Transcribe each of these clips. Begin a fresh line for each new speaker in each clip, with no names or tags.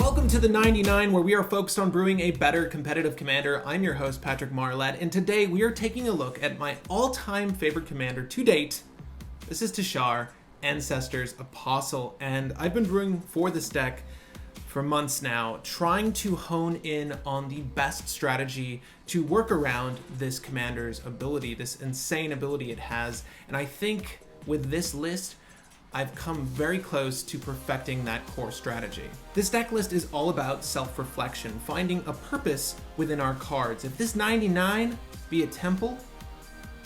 Welcome to the 99, where we are focused on brewing a better competitive commander. I'm your host, Patrick Marlett, and today we are taking a look at my all-time favorite commander to date. This is Tushar, Ancestor's Apostle, and I've been brewing for this deck for months now, trying to hone in on the best strategy to work around this commander's ability, this insane ability it has. And I think with this list, I've come very close to perfecting that core strategy. This deck list is all about self-reflection, finding a purpose within our cards. If this 99 be a temple,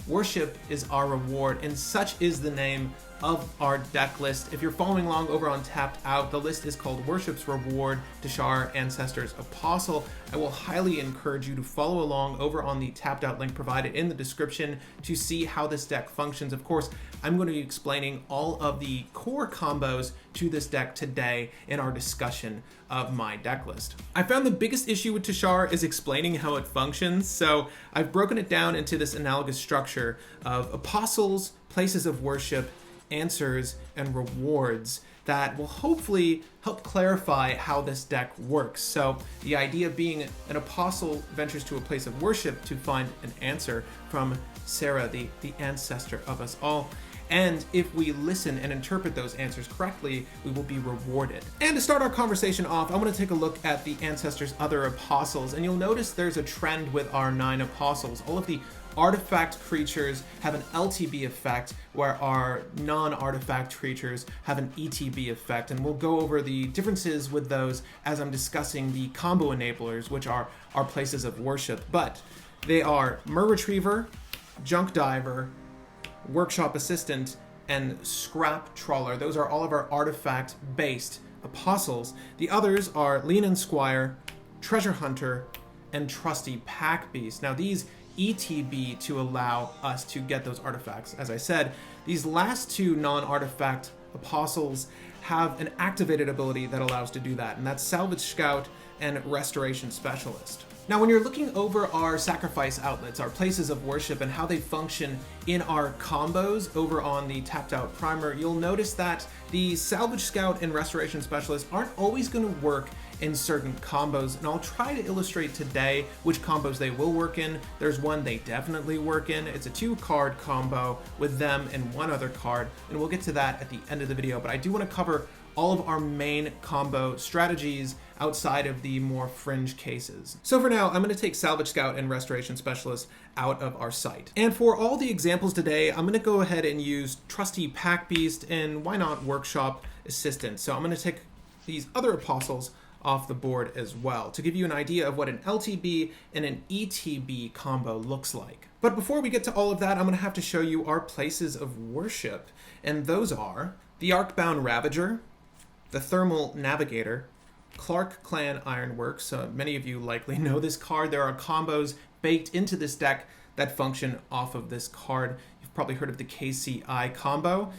worship is our reward, and such is the name of our deck list. If you're following along over on Tapped Out, the list is called Worship's Reward, Teshar, Ancestor's Apostle. I will highly encourage you to follow along over on the Tapped Out link provided in the description to see how this deck functions. Of course, I'm going to be explaining all of the core combos to this deck today in our discussion of my deck list. I found the biggest issue with Tushar is explaining how it functions, so I've broken it down into this analogous structure of apostles, places of worship, answers, and rewards that will hopefully help clarify how this deck works. So the idea being an apostle ventures to a place of worship to find an answer from Sarah, the ancestor of us all. And if we listen and interpret those answers correctly, we will be rewarded. And to start our conversation off, I want to take a look at the Ancestor's other apostles. And you'll notice there's a trend with our 9 apostles. All of the artifact creatures have an LTB effect, where our non-artifact creatures have an ETB effect. And we'll go over the differences with those as I'm discussing the combo enablers, which are our places of worship. But they are Mer Retriever, Junk Diver, Workshop Assistant, and Scrap Trawler. Those are all of our artifact-based apostles. The others are Lean and Squire, Treasure Hunter, and Trusty Pack Beast. Now these ETB to allow us to get those artifacts. As I said, these last 2 non-artifact apostles have an activated ability that allows to do that, and that's Salvage Scout and Restoration Specialist. Now, when you're looking over our sacrifice outlets, our places of worship, and how they function in our combos over on the Tapped Out Primer, you'll notice that the Salvage Scout and Restoration Specialist aren't always going to work in certain combos, and I'll try to illustrate today which combos they will work in. There's one they definitely work in. It's a 2-card combo with them and 1 other card, and we'll get to that at the end of the video. But I do want to cover all of our main combo strategies outside of the more fringe cases. So for now, I'm going to take Salvage Scout and Restoration Specialist out of our sight. And for all the examples today, I'm going to go ahead and use Trusty Pack Beast and why not Workshop Assistant. So I'm going to take these other apostles off the board as well to give you an idea of what an LTB and an ETB combo looks like. But before we get to all of that, I'm going to have to show you our places of worship. And those are the Arcbound Ravager, the Thermal Navigator, Clark Clan Ironworks. Many of you likely know this card. There are combos baked into this deck that function off of this card. You've probably heard of the KCI combo.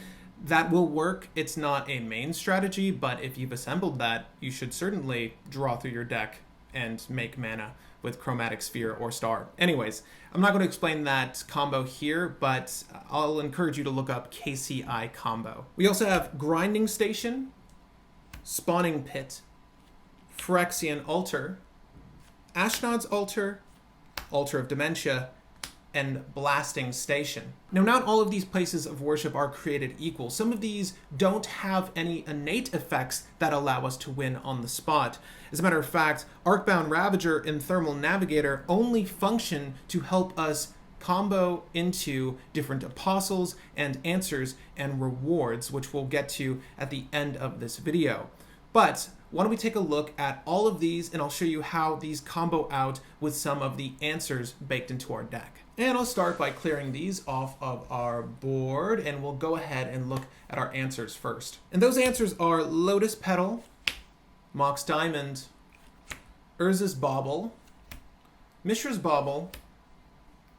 That will work. It's not a main strategy, but if you've assembled that, you should certainly draw through your deck and make mana with Chromatic Sphere or Star. Anyways, I'm not going to explain that combo here, but I'll encourage you to look up KCI combo. We also have Grinding Station, Spawning Pit, Phyrexian Altar, Ashnod's Altar, Altar of Dementia, and Blasting Station. Now, not all of these places of worship are created equal. Some of these don't have any innate effects that allow us to win on the spot. As a matter of fact, Arcbound Ravager and Thermal Navigator only function to help us combo into different apostles and answers and rewards, which we'll get to at the end of this video. But why don't we take a look at all of these, and I'll show you how these combo out with some of the answers baked into our deck. And I'll start by clearing these off of our board, and we'll go ahead and look at our answers first. And those answers are Lotus Petal, Mox Diamond, Urza's Bauble, Mishra's Bauble,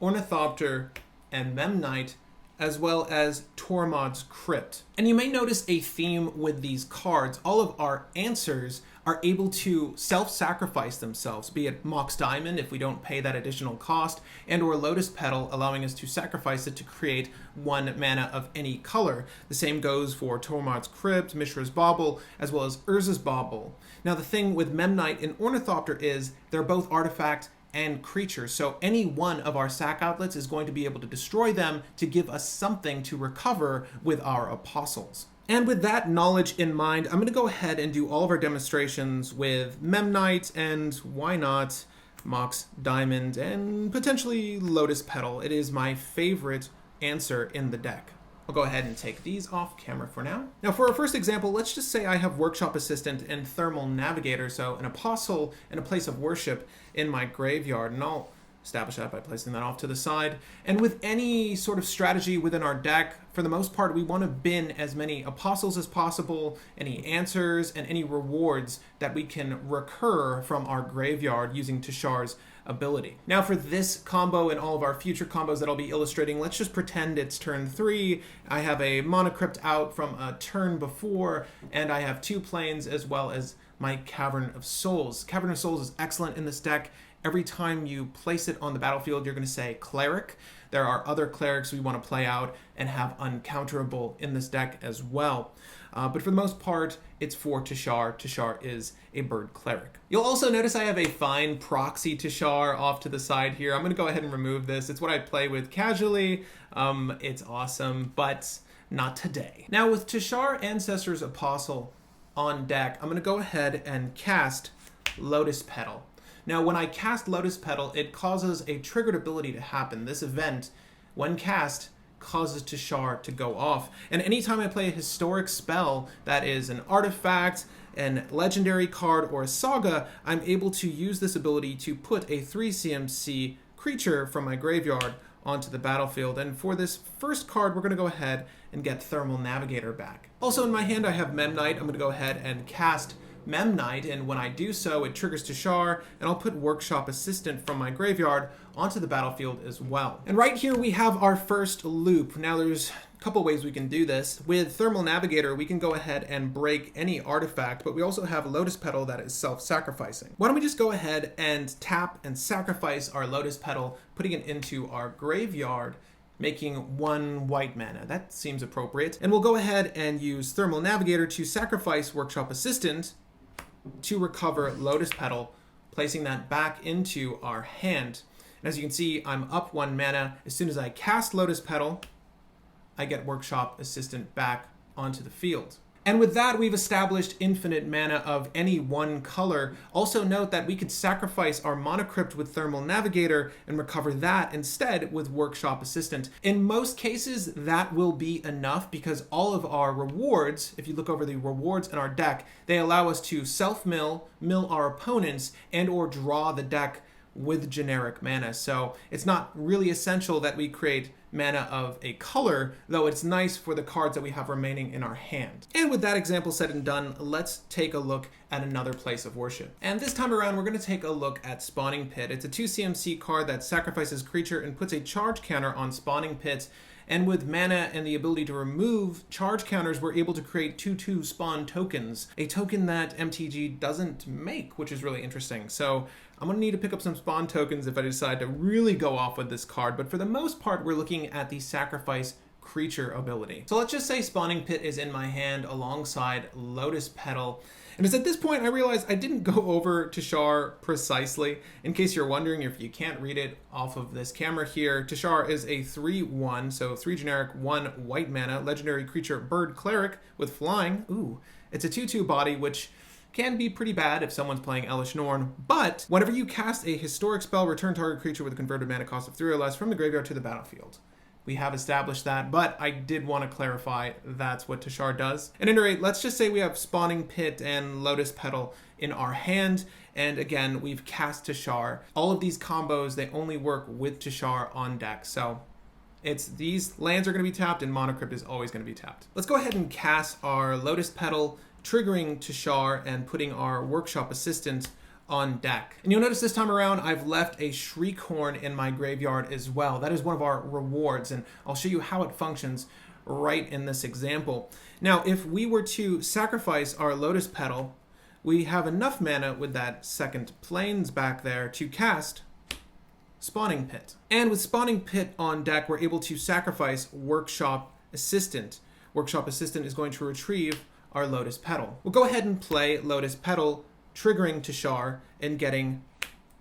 Ornithopter, and Memnite as well as Tormod's Crypt. And you may notice a theme with these cards. All of our answers are able to self-sacrifice themselves, be it Mox Diamond if we don't pay that additional cost, and or Lotus Petal, allowing us to sacrifice it to create 1 mana of any color. The same goes for Tormod's Crypt, Mishra's Bauble, as well as Urza's Bauble. Now the thing with Memnite and Ornithopter is they're both artifact and creatures, so any one of our sack outlets is going to be able to destroy them to give us something to recover with our apostles. And with that knowledge in mind, I'm going to go ahead and do all of our demonstrations with Memnite and, why not, Mox Diamond and potentially Lotus Petal. It is my favorite answer in the deck. I'll go ahead and take these off camera for now. Now for our first example, let's just say I have Workshop Assistant and Thermal Navigator, so an Apostle and a Place of Worship in my graveyard, and I'll establish that by placing that off to the side. And with any sort of strategy within our deck, for the most part, we want to bin as many Apostles as possible, any answers, and any rewards that we can recur from our graveyard using Tushar's ability. Now for this combo and all of our future combos that I'll be illustrating, let's just pretend it's turn 3. I have a Mana Crypt out from a turn before, and I have 2 planes as well as my Cavern of Souls. Cavern of Souls is excellent in this deck. Every time you place it on the battlefield, you're going to say Cleric. There are other clerics we want to play out and have uncounterable in this deck as well. But for the most part, it's for Teshar. Teshar is a bird cleric. You'll also notice I have a fine proxy Teshar off to the side here. I'm going to go ahead and remove this. It's what I play with casually. It's awesome, but not today. Now with Teshar Ancestor's Apostle on deck, I'm going to go ahead and cast Lotus Petal. Now when I cast Lotus Petal, it causes a triggered ability to happen. This event, when cast, causes Tushar to go off. And anytime I play a historic spell that is an artifact, an legendary card, or a saga, I'm able to use this ability to put a 3 CMC creature from my graveyard onto the battlefield. And for this first card, we're going to go ahead and get Thermal Navigator back. Also in my hand, I have Memnite. I'm going to go ahead and cast Memnite, and when I do so, it triggers Tushar, and I'll put Workshop Assistant from my graveyard onto the battlefield as well. And right here we have our first loop. Now there's a couple ways we can do this. With Thermal Navigator, we can go ahead and break any artifact, but we also have Lotus Petal that is self-sacrificing. Why don't we just go ahead and tap and sacrifice our Lotus Petal, putting it into our graveyard, making 1 white mana. That seems appropriate. And we'll go ahead and use Thermal Navigator to sacrifice Workshop Assistant to recover Lotus Petal, placing that back into our hand. And as you can see, I'm up 1 mana. As soon as I cast Lotus Petal, I get Workshop Assistant back onto the field. And with that, we've established infinite mana of any one color. Also note that we could sacrifice our Mana Crypt with Thermal Navigator and recover that instead with Workshop Assistant. In most cases, that will be enough because all of our rewards, if you look over the rewards in our deck, they allow us to self-mill, mill our opponents, and or draw the deck with generic mana. So it's not really essential that we create mana of a color, though it's nice for the cards that we have remaining in our hand. And with that example said and done, let's take a look at another place of worship. And this time around, we're going to take a look at Spawning Pit. It's a 2 CMC card that sacrifices creature and puts a charge counter on Spawning Pit. And with mana and the ability to remove charge counters, we're able to create 2/2 spawn tokens, a token that MTG doesn't make, which is really interesting. So I'm going to need to pick up some spawn tokens if I decide to really go off with this card, but for the most part, we're looking at the sacrifice creature ability. So let's just say Spawning Pit is in my hand alongside Lotus Petal. And it's at this point I realized I didn't go over Teshar precisely. In case you're wondering, if you can't read it off of this camera here, Teshar is a 3/1, so 3 generic, 1 white mana, legendary creature, bird cleric with flying. Ooh, it's a 2/2 body, which can be pretty bad if someone's playing Elish Norn, but whenever you cast a historic spell, return target creature with a converted mana cost of 3 or less from the graveyard to the battlefield. We have established that, but I did want to clarify that's what Tushar does. At any rate, let's just say we have Spawning Pit and Lotus Petal in our hand, and again, we've cast Tushar. All of these combos, they only work with Tushar on deck, so it's these lands are going to be tapped and Mana Crypt is always going to be tapped. Let's go ahead and cast our Lotus Petal, triggering Tushar and putting our Workshop Assistant on deck. And you'll notice this time around, I've left a Shriekhorn in my graveyard as well. That is one of our rewards, and I'll show you how it functions right in this example. Now, if we were to sacrifice our Lotus Petal, we have enough mana with that second Plains back there to cast Spawning Pit. And with Spawning Pit on deck, we're able to sacrifice Workshop Assistant. Workshop Assistant is going to retrieve our Lotus Petal. We'll go ahead and play Lotus Petal, triggering Tushar and getting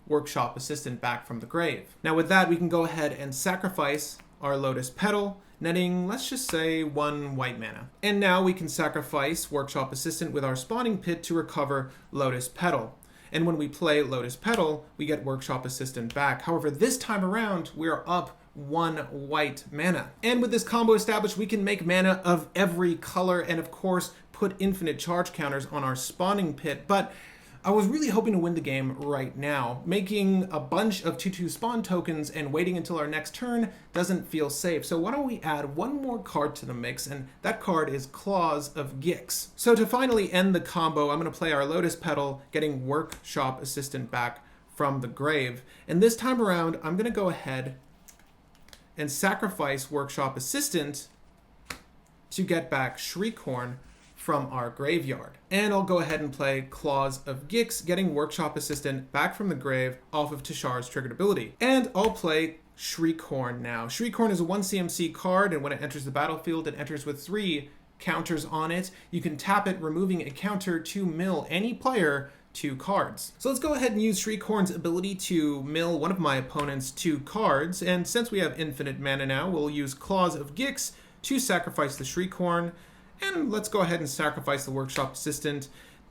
Workshop Assistant back from the grave. Now with that, we can go ahead and sacrifice our Lotus Petal, netting, let's just say, 1 white mana. And now we can sacrifice Workshop Assistant with our Spawning Pit to recover Lotus Petal. And when we play Lotus Petal, we get Workshop Assistant back. However, this time around, we're up 1 white mana. And with this combo established, we can make mana of every color and of course put infinite charge counters on our Spawning Pit. But I was really hoping to win the game right now. Making a bunch of 2/2 spawn tokens and waiting until our next turn doesn't feel safe. So why don't we add one more card to the mix, and that card is Claws of Gix. So to finally end the combo, I'm going to play our Lotus Petal, getting Workshop Assistant back from the grave. And this time around, I'm going to go ahead and sacrifice Workshop Assistant to get back Shriekhorn from our graveyard. And I'll go ahead and play Claws of Gix, getting Workshop Assistant back from the grave off of Teshar's triggered ability. And I'll play Shriekhorn now. Shriekhorn is a 1 CMC card, and when it enters the battlefield, it enters with 3 counters on it. You can tap it, removing a counter to mill any player 2 cards. So let's go ahead and use Shriekhorn's ability to mill one of my opponent's 2 cards. And since we have infinite mana now, we'll use Claws of Gix to sacrifice the Shriekhorn. And let's go ahead and sacrifice the Workshop Assistant,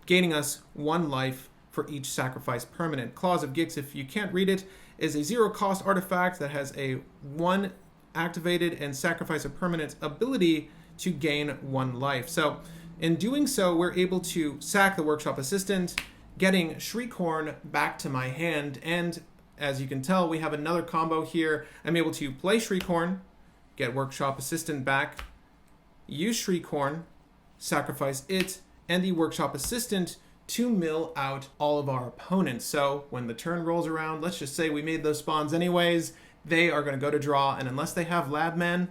gaining us 1 life for each sacrifice permanent. Claws of Gix, if you can't read it, is a 0-cost artifact that has a 1 activated and sacrifice a permanent ability to gain 1 life. So in doing so, we're able to sack the Workshop Assistant, getting Shriekhorn back to my hand. And as you can tell, we have another combo here. I'm able to play Shriekhorn, get Workshop Assistant back, use Shriekhorn, sacrifice it, and the Workshop Assistant to mill out all of our opponents. So when the turn rolls around, let's just say we made those spawns anyways, they are going to go to draw, and unless they have Labman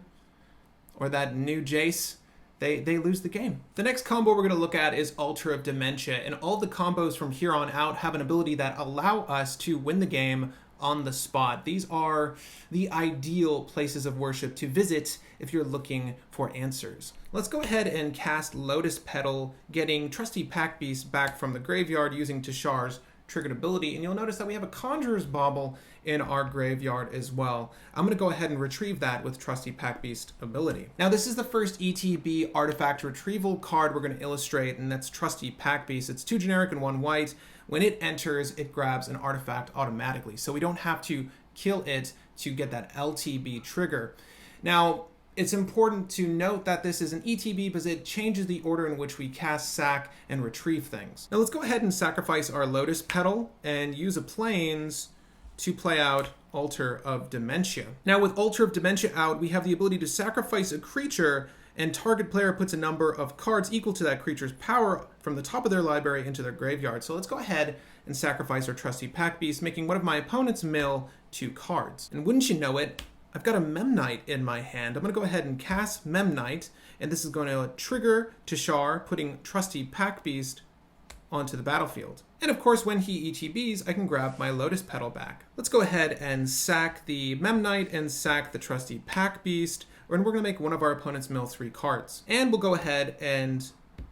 or that new Jace, they lose the game. The next combo we're going to look at is Altar of Dementia, and all the combos from here on out have an ability that allow us to win the game on the spot. These are the ideal places of worship to visit if you're looking for answers. Let's go ahead and cast Lotus Petal, getting Trusty Pack Beast back from the graveyard using Teshar's triggered ability, and you'll notice that we have a Conjurer's Bauble in our graveyard as well. I'm going to go ahead and retrieve that with Trusty Pack Beast ability. Now this is the first ETB artifact retrieval card we're going to illustrate, and that's Trusty Pack Beast. It's 2 generic and 1 white. When it enters, it grabs an artifact automatically, so we don't have to kill it to get that LTB trigger. Now, it's important to note that this is an ETB because it changes the order in which we cast, sack, and retrieve things. Now let's go ahead and sacrifice our Lotus Petal and use a Plains to play out Altar of Dementia. Now with Altar of Dementia out, we have the ability to sacrifice a creature, and target player puts a number of cards equal to that creature's power from the top of their library into their graveyard. So let's go ahead and sacrifice our Trusty Pack Beast, making one of my opponent's mill 2 cards. And wouldn't you know it, I've got a Memnite in my hand. I'm going to go ahead and cast Memnite, and this is going to trigger Teshar, putting Trusty Pack Beast onto the battlefield. And of course, when he ETBs, I can grab my Lotus Petal back. Let's go ahead and sack the Memnite and sack the Trusty Pack Beast, and we're going to make one of our opponent's mill 3 cards. And we'll go ahead and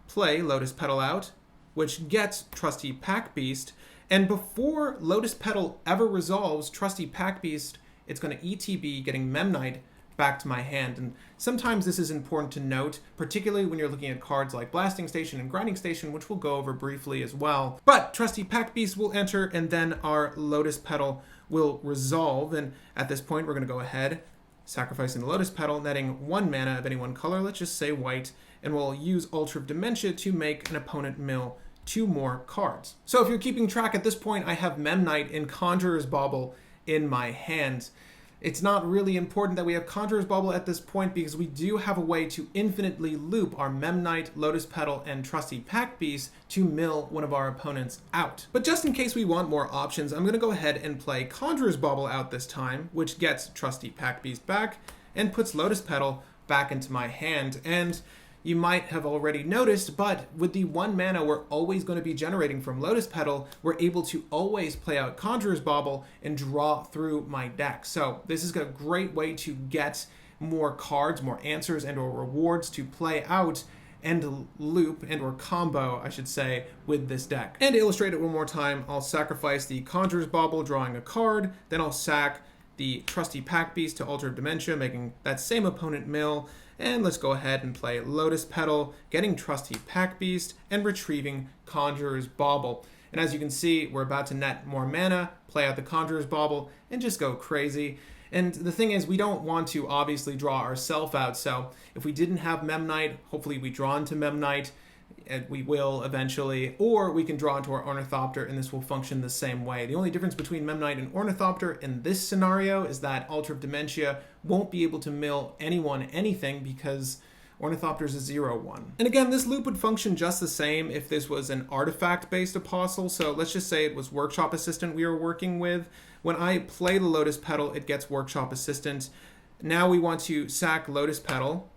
play Lotus Petal out, which gets Trusty Pack Beast. And before Lotus Petal ever resolves Trusty Pack Beast, it's going to ETB, getting Memnite back to my hand. And sometimes this is important to note, particularly when you're looking at cards like Blasting Station and Grinding Station, which we'll go over briefly as well. But Trusty Pack Beast will enter, and then our Lotus Petal will resolve. And at this point, we're going to go ahead, sacrificing the Lotus Petal, netting 1 mana of any one color, let's just say white, and we'll use Altar of Dementia to make an opponent mill 2 more cards. So if you're keeping track at this point, I have Memnite and Conjurer's Bauble in my hand. It's not really important that we have Conjurer's Bauble at this point because we do have a way to infinitely loop our Memnite, Lotus Petal, and Trusty Pack Beast to mill one of our opponents out. But just in case we want more options, I'm going to go ahead and play Conjurer's Bauble out this time, which gets Trusty Pack Beast back and puts Lotus Petal back into my hand. And you might have already noticed, but with the 1 mana we're always going to be generating from Lotus Petal, we're able to always play out Conjurer's Bauble and draw through my deck. So this is a great way to get more cards, more answers, and or rewards to play out and loop and or combo, I should say, with this deck. And to illustrate it one more time, I'll sacrifice the Conjurer's Bauble, drawing a card, then I'll sack the Trusty Pack Beast to Altar of Dementia, making that same opponent mill. And let's go ahead and play Lotus Petal, getting Trusty Pack Beast, and retrieving Conjurer's Bauble. And as you can see, we're about to net more mana, play out the Conjurer's Bauble, and just go crazy. And the thing is, we don't want to obviously draw ourselves out, so if we didn't have Memnite, hopefully we draw into Memnite, and we will eventually, or we can draw into our Ornithopter, and this will function the same way. The only difference between Memnite and Ornithopter in this scenario is that Altar of Dementia won't be able to mill anyone anything because Ornithopter's a 0/1. And again, this loop would function just the same if this was an artifact-based Apostle, so let's just say it was Workshop Assistant we were working with. When I play the Lotus Petal, it gets Workshop Assistant. Now we want to sack Lotus Petal,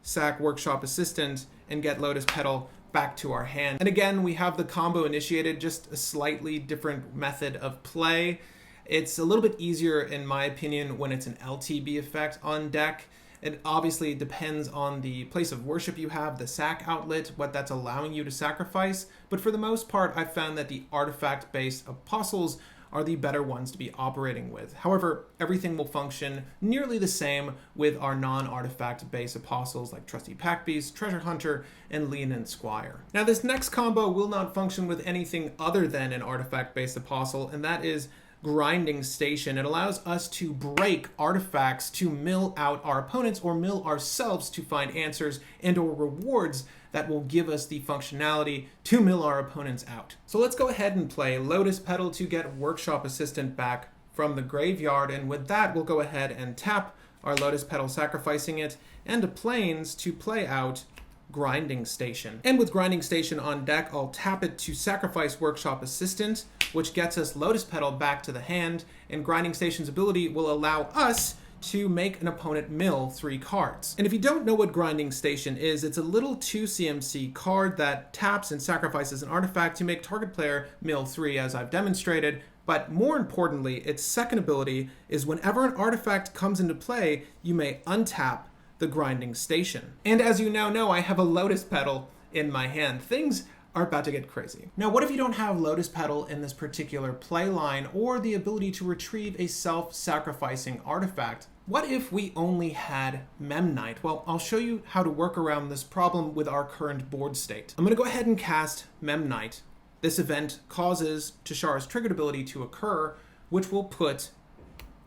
sack Workshop Assistant, and get Lotus Petal back to our hand. And again, we have the combo initiated, just a slightly different method of play. It's a little bit easier, in my opinion, when it's an LTB effect on deck. It obviously depends on the place of worship you have, the sack outlet, what that's allowing you to sacrifice. But for the most part, I've found that the artifact-based apostles are the better ones to be operating with. However, everything will function nearly the same with our non-artifact based apostles like Trusty Pack Beast, Treasure Hunter, and Leonin Squire. Now this next combo will not function with anything other than an artifact based apostle, and that is Grinding Station. It allows us to break artifacts to mill out our opponents or mill ourselves to find answers and or rewards that will give us the functionality to mill our opponents out. So let's go ahead and play Lotus Petal to get Workshop Assistant back from the graveyard, and with that we'll go ahead and tap our Lotus Petal, sacrificing it, and a Plains to play out Grinding Station. And with Grinding Station on deck, I'll tap it to sacrifice Workshop Assistant, which gets us Lotus Petal back to the hand, and Grinding Station's ability will allow us to make an opponent mill 3 cards. And if you don't know what Grinding Station is, it's a little 2 CMC card that taps and sacrifices an artifact to make target player mill 3, as I've demonstrated. But more importantly, its second ability is whenever an artifact comes into play, you may untap the Grinding Station. And as you now know, I have a Lotus Petal in my hand. Things are about to get crazy. Now, what if you don't have Lotus Petal in this particular play line or the ability to retrieve a self-sacrificing artifact? What if we only had Memnite? Well, I'll show you how to work around this problem with our current board state. I'm going to go ahead and cast Memnite. This event causes Tushar's triggered ability to occur, which will put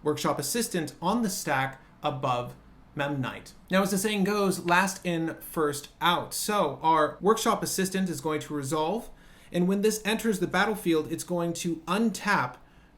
Workshop Assistant on the stack above Memnite. Now, as the saying goes, last in, first out. So our Workshop Assistant is going to resolve, and when this enters the battlefield, it's going to untap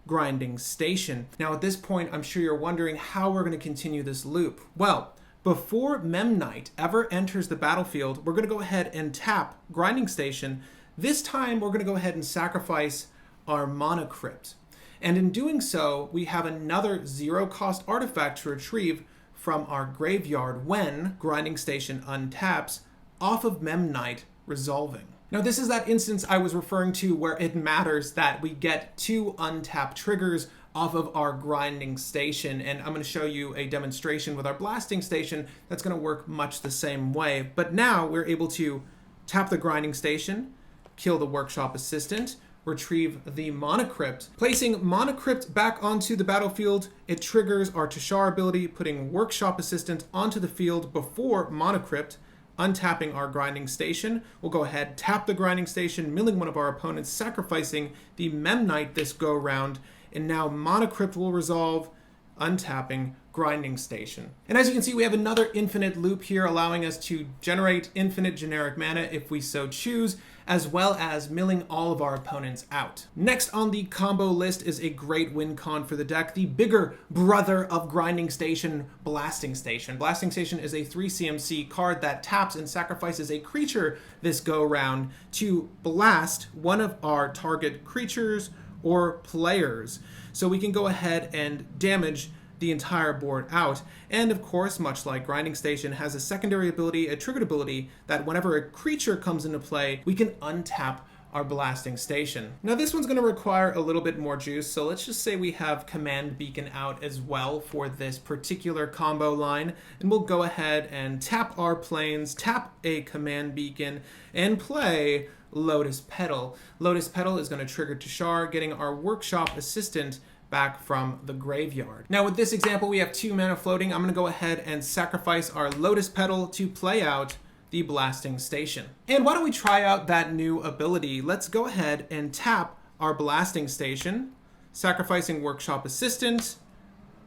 Grinding Station. Now, at this point, I'm sure you're wondering how we're going to continue this loop. Well, before Memnite ever enters the battlefield, we're going to go ahead and tap Grinding Station. This time, we're going to go ahead and sacrifice our Mana Crypt. And in doing so, we have another 0-cost artifact to retrieve from our graveyard when Grinding Station untaps off of Memnite resolving. Now, this is that instance I was referring to where it matters that we get 2 untapped triggers off of our Grinding Station, and I'm going to show you a demonstration with our Blasting Station that's going to work much the same way. But now we're able to tap the Grinding Station, kill the Workshop Assistant, retrieve the Mana Crypt. Placing Mana Crypt back onto the battlefield, it triggers our Tushar ability, putting Workshop Assistant onto the field before Mana Crypt, untapping our Grinding Station. We'll go ahead, tap the Grinding Station, milling one of our opponents, sacrificing the Memnite this go round, and now Mana Crypt will resolve, untapping Grinding Station. And as you can see, we have another infinite loop here, allowing us to generate infinite generic mana if we so choose, as well as milling all of our opponents out. Next on the combo list is a great win con for the deck, the bigger brother of Grinding Station, Blasting Station. Blasting Station is a 3 CMC card that taps and sacrifices a creature this go round to blast one of our target creatures or players. So we can go ahead and damage the entire board out. And of course, much like Grinding Station, has a secondary ability, a triggered ability, that whenever a creature comes into play, we can untap our Blasting Station. Now this one's going to require a little bit more juice, so let's just say we have Command Beacon out as well for this particular combo line, and we'll go ahead and tap our planes, tap a Command Beacon, and play Lotus Petal. Lotus Petal is going to trigger Tushar, getting our Workshop Assistant back from the graveyard. Now with this example, we have 2 mana floating. I'm going to go ahead and sacrifice our Lotus Petal to play out the Blasting Station. And why don't we try out that new ability? Let's go ahead and tap our Blasting Station, sacrificing Workshop Assistant,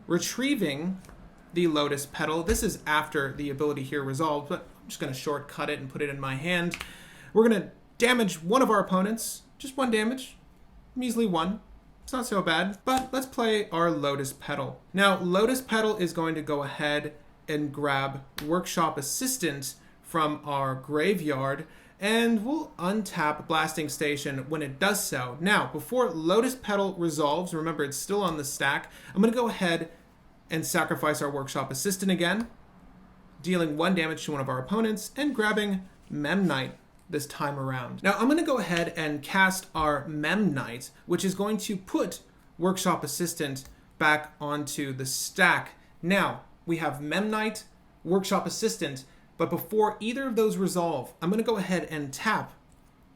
retrieving the Lotus Petal. This is after the ability here resolved, but I'm just going to shortcut it and put it in my hand. We're going to damage one of our opponents, just 1 damage, measly 1. It's not so bad, but let's play our Lotus Petal. Now, Lotus Petal is going to go ahead and grab Workshop Assistant from our graveyard, and we'll untap Blasting Station when it does so. Now, before Lotus Petal resolves, remember it's still on the stack, I'm going to go ahead and sacrifice our Workshop Assistant again, dealing 1 damage to one of our opponents, and grabbing Memnite this time around. Now I'm going to go ahead and cast our Memnite, which is going to put Workshop Assistant back onto the stack. Now we have Memnite, Workshop Assistant, but before either of those resolve, I'm going to go ahead and tap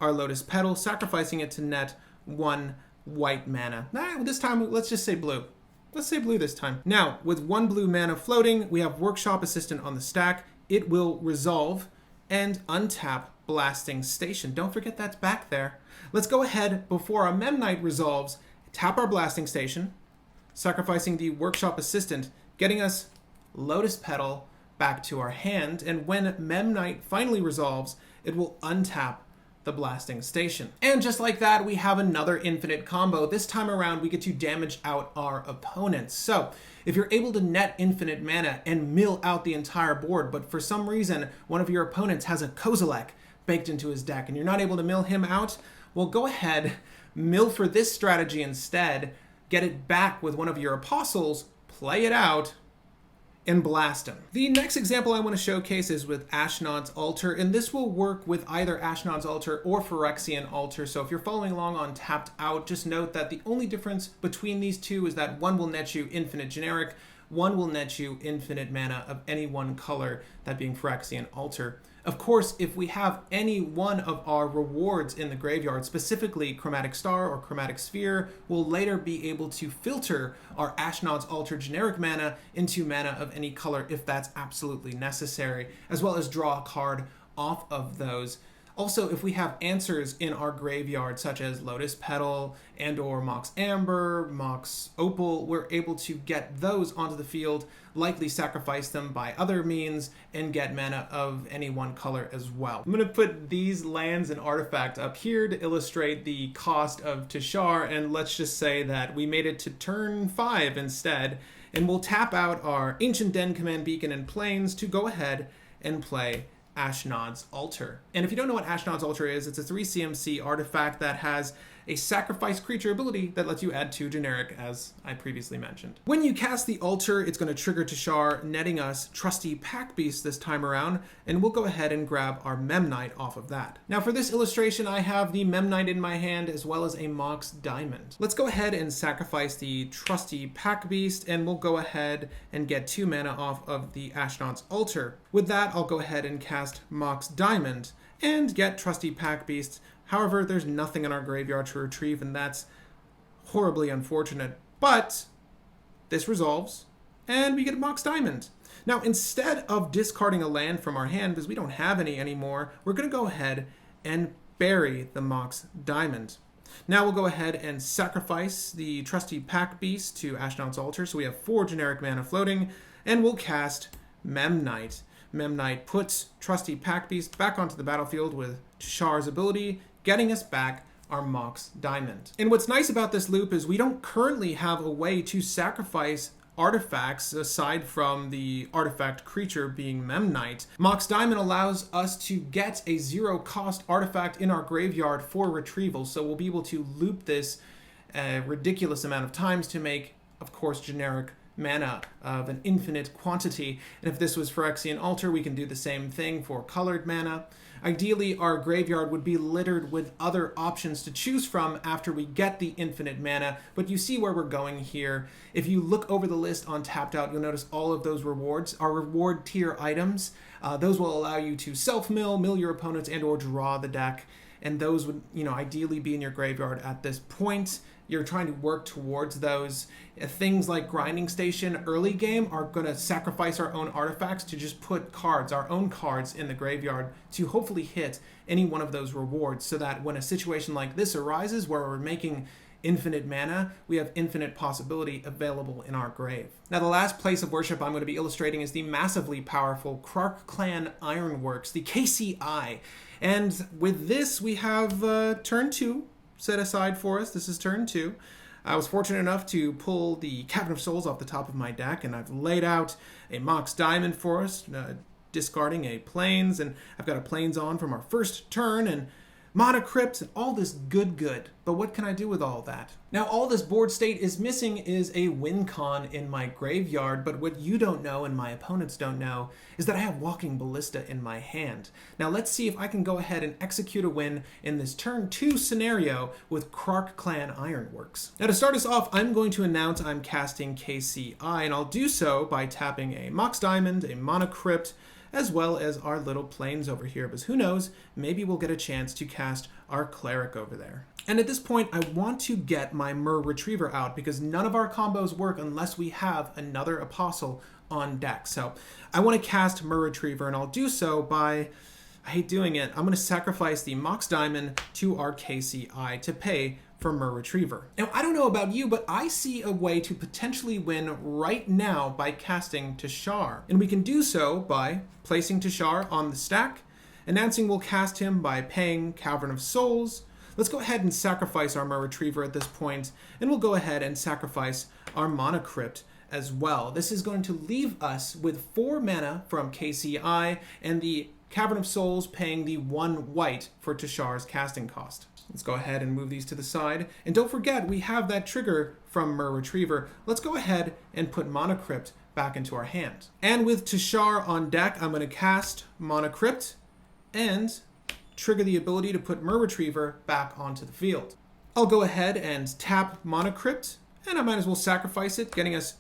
our Lotus Petal, sacrificing it to net 1 white mana. This time, let's just say blue. Let's say blue this time. Now, with 1 blue mana floating, we have Workshop Assistant on the stack. It will resolve and untap Blasting Station. Don't forget that's back there. Let's go ahead, before our Memnite resolves, tap our Blasting Station, sacrificing the Workshop Assistant, getting us Lotus Petal back to our hand, and when Memnite finally resolves, it will untap the Blasting Station. And just like that, we have another infinite combo. This time around, we get to damage out our opponents. So if you're able to net infinite mana and mill out the entire board, but for some reason, one of your opponents has a Kozilek baked into his deck and you're not able to mill him out, well, go ahead, mill for this strategy instead, get it back with one of your apostles, play it out, and blast him. The next example I want to showcase is with Ashnod's Altar, and this will work with either Ashnod's Altar or Phyrexian Altar. So if you're following along on Tapped Out, just note that the only difference between these two is that one will net you infinite generic, one will net you infinite mana of any one color, that being Phyrexian Altar. Of course, if we have any one of our rewards in the graveyard, specifically Chromatic Star or Chromatic Sphere, we'll later be able to filter our Ashnod's Altar generic mana into mana of any color if that's absolutely necessary, as well as draw a card off of those. Also, if we have answers in our graveyard, such as Lotus Petal and or Mox Amber, Mox Opal, we're able to get those onto the field, likely sacrifice them by other means, and get mana of any one color as well. I'm going to put these lands and artifact up here to illustrate the cost of Teshar, and let's just say that we made it to turn 5 instead, and we'll tap out our Ancient Den, Command Beacon, and Plains to go ahead and play Ashnod's Altar. And if you don't know what Ashnod's Altar is, it's a 3 CMC artifact that has a sacrifice creature ability that lets you add 2 generic, as I previously mentioned. When you cast the Altar, it's going to trigger Tushar, netting us Trusty Pack Beast this time around, and we'll go ahead and grab our Memnite off of that. Now for this illustration, I have the Memnite in my hand as well as a Mox Diamond. Let's go ahead and sacrifice the Trusty Pack Beast, and we'll go ahead and get 2 mana off of the Ashnod's Altar. With that, I'll go ahead and cast Mox Diamond and get Trusty Pack Beast. However, there's nothing in our graveyard to retrieve, and that's horribly unfortunate. But this resolves, and we get Mox Diamond. Now, instead of discarding a land from our hand, because we don't have any anymore, we're going to go ahead and bury the Mox Diamond. Now we'll go ahead and sacrifice the Trusty Pack Beast to Ashnod's Altar, so we have 4 generic mana floating, and we'll cast Memnite. Memnite puts Trusty Pack Beast back onto the battlefield with Tushar's ability, getting us back our Mox Diamond. And what's nice about this loop is we don't currently have a way to sacrifice artifacts aside from the artifact creature being Memnite. Mox Diamond allows us to get a 0 cost artifact in our graveyard for retrieval, so we'll be able to loop this a ridiculous amount of times to make, of course, generic mana of an infinite quantity. And if this was Phyrexian Altar, we can do the same thing for colored mana. Ideally, our graveyard would be littered with other options to choose from after we get the infinite mana, but you see where we're going here. If you look over the list on Tapped Out, you'll notice all of those rewards are reward tier items. Those will allow you to self-mill, mill your opponents, and or draw the deck. And those would, ideally be in your graveyard at this point. You're trying to work towards those. Things like Grinding Station early game are going to sacrifice our own artifacts to just put cards, our own cards, in the graveyard to hopefully hit any one of those rewards, so that when a situation like this arises where we're making infinite mana, we have infinite possibility available in our grave. Now, the last place of worship I'm going to be illustrating is the massively powerful Krark Clan Ironworks, the KCI. And with this, we have turn 2 set aside for us. This is turn 2. I was fortunate enough to pull the Cavern of Souls off the top of my deck, and I've laid out a Mox Diamond for us, discarding a Plains, and I've got a Plains on from our first turn, and Mana Crypt, and all this good. But what can I do with all that? Now, all this board state is missing is a win con in my graveyard, but what you don't know and my opponents don't know is that I have Walking Ballista in my hand. Now, let's see if I can go ahead and execute a win in this turn 2 scenario with Krark Clan Ironworks. Now, to start us off, I'm going to announce I'm casting KCI, and I'll do so by tapping a Mox Diamond, a Mana Crypt, as well as our little Plains over here, because who knows, maybe we'll get a chance to cast our Cleric over there. And at this point, I want to get my Myr Retriever out, because none of our combos work unless we have another Apostle on deck. So I want to cast Myr Retriever, and I'll do so by, I hate doing it, I'm going to sacrifice the Mox Diamond to our KCI to pay for Myr Retriever. Now, I don't know about you, but I see a way to potentially win right now by casting Teshar. And we can do so by placing Tushar on the stack, announcing we'll cast him by paying Cavern of Souls. Let's go ahead and sacrifice our Myr Retriever at this point, and we'll go ahead and sacrifice our Mana Crypt as well. This is going to leave us with 4 mana from KCI, and the Cavern of Souls paying the 1 white for Tushar's casting cost. Let's go ahead and move these to the side. And don't forget, we have that trigger from Myr Retriever. Let's go ahead and put Mana Crypt back into our hand. And with Tushar on deck, I'm going to cast Mana Crypt and trigger the ability to put Myr Retriever back onto the field. I'll go ahead and tap Mana Crypt, and I might as well sacrifice it, getting us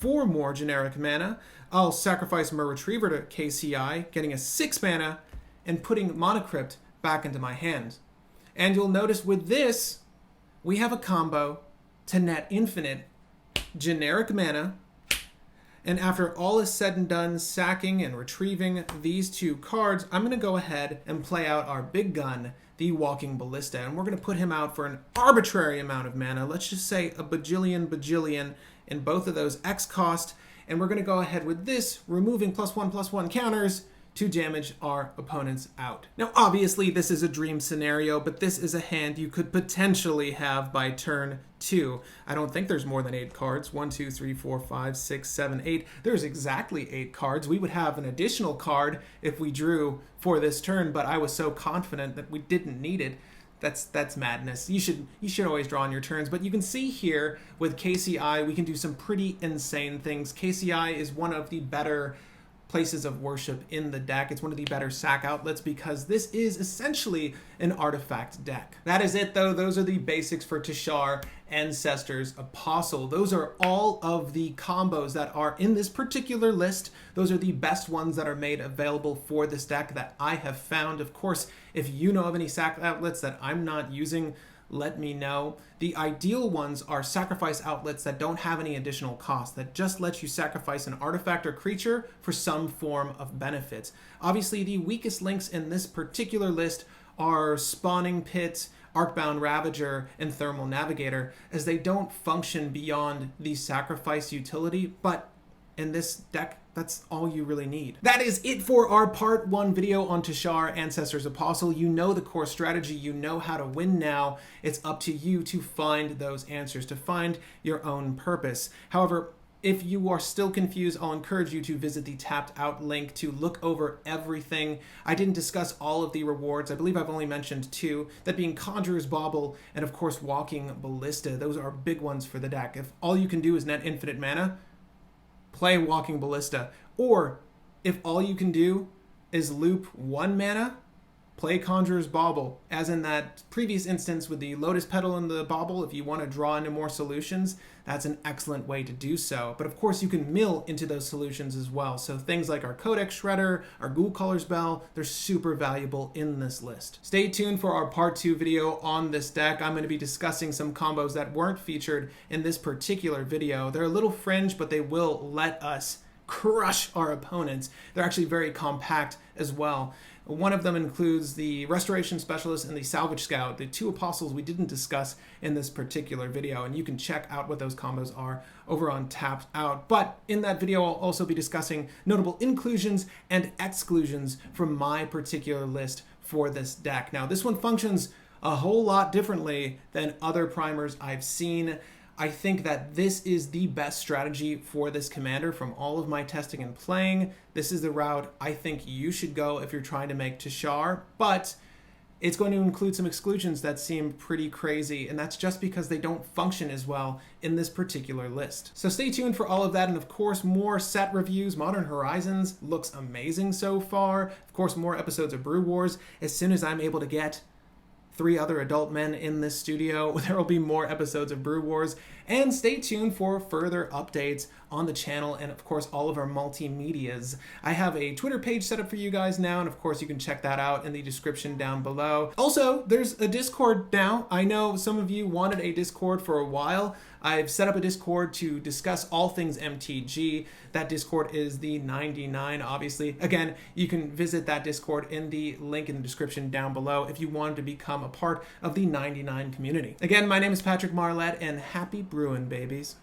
4 more generic mana. I'll sacrifice Myr Retriever to KCI, getting us 6 mana, and putting Mana Crypt back into my hand. And you'll notice with this, we have a combo to net infinite generic mana. And after all is said and done, sacking and retrieving these 2 cards, I'm going to go ahead and play out our big gun, the Walking Ballista. And we're going to put him out for an arbitrary amount of mana. Let's just say a bajillion in both of those X cost. And we're going to go ahead with this, removing +1/+1 counters to damage our opponents out. Now, obviously, this is a dream scenario, but this is a hand you could potentially have by turn 2. I don't think there's more than 8 cards. 1, 2, 3, 4, 5, 6, 7, 8. There's exactly 8 cards. We would have an additional card if we drew for this turn, but I was so confident that we didn't need it. That's madness. You should always draw on your turns, but you can see here with KCI, we can do some pretty insane things. KCI is one of the better places of worship in the deck. It's one of the better sack outlets because this is essentially an artifact deck. That is it though. Those are the basics for Teshar, Ancestors, Apostle. Those are all of the combos that are in this particular list. Those are the best ones that are made available for this deck that I have found. Of course, if you know of any sack outlets that I'm not using, let me know. The ideal ones are sacrifice outlets that don't have any additional cost, that just let you sacrifice an artifact or creature for some form of benefit. Obviously, the weakest links in this particular list are Spawning Pit, Arcbound Ravager, and Thermal Navigator, as they don't function beyond the sacrifice utility, but in this deck That's all you really need. That is it for our part 1 video on Tushar, Ancestor's Apostle. You know the core strategy, you know how to win now. It's up to you to find those answers, to find your own purpose. However, if you are still confused, I'll encourage you to visit the tapped out link to look over everything. I didn't discuss all of the rewards. I believe I've only mentioned 2, that being Conjurer's Bauble and of course Walking Ballista. Those are big ones for the deck. If all you can do is net infinite mana, play Walking Ballista. Or if all you can do is loop 1 mana, play Conjurer's Bauble. As in that previous instance with the Lotus Petal and the Bauble, if you want to draw into more solutions, that's an excellent way to do so. But of course you can mill into those solutions as well. So things like our Codex Shredder, our Ghoul Caller's Bell, they're super valuable in this list. Stay tuned for our part 2 video on this deck. I'm going to be discussing some combos that weren't featured in this particular video. They're a little fringe, but they will let us crush our opponents. They're actually very compact as well. One of them includes the Restoration Specialist and the Salvage Scout, the 2 apostles we didn't discuss in this particular video, and you can check out what those combos are over on Tapped Out. But in that video, I'll also be discussing notable inclusions and exclusions from my particular list for this deck. Now, this one functions a whole lot differently than other primers I've seen. I think that this is the best strategy for this commander from all of my testing and playing. This is the route I think you should go if you're trying to make Teshar, but it's going to include some exclusions that seem pretty crazy, and that's just because they don't function as well in this particular list. So stay tuned for all of that, and of course more set reviews. Modern Horizons looks amazing so far. Of course more episodes of Brew Wars. As soon as I'm able to get 3 other adult men in this studio, there will be more episodes of Brew Wars. And stay tuned for further updates on the channel and of course all of our multimedias. I have a Twitter page set up for you guys now, and of course you can check that out in the description down below. Also, there's a Discord now. I know some of you wanted a Discord for a while. I've set up a Discord to discuss all things MTG. That Discord is the 99, obviously. Again, you can visit that Discord in the link in the description down below if you wanted to become a part of the 99 community. Again, my name is Patrick Marlette, and happy brewing, babies.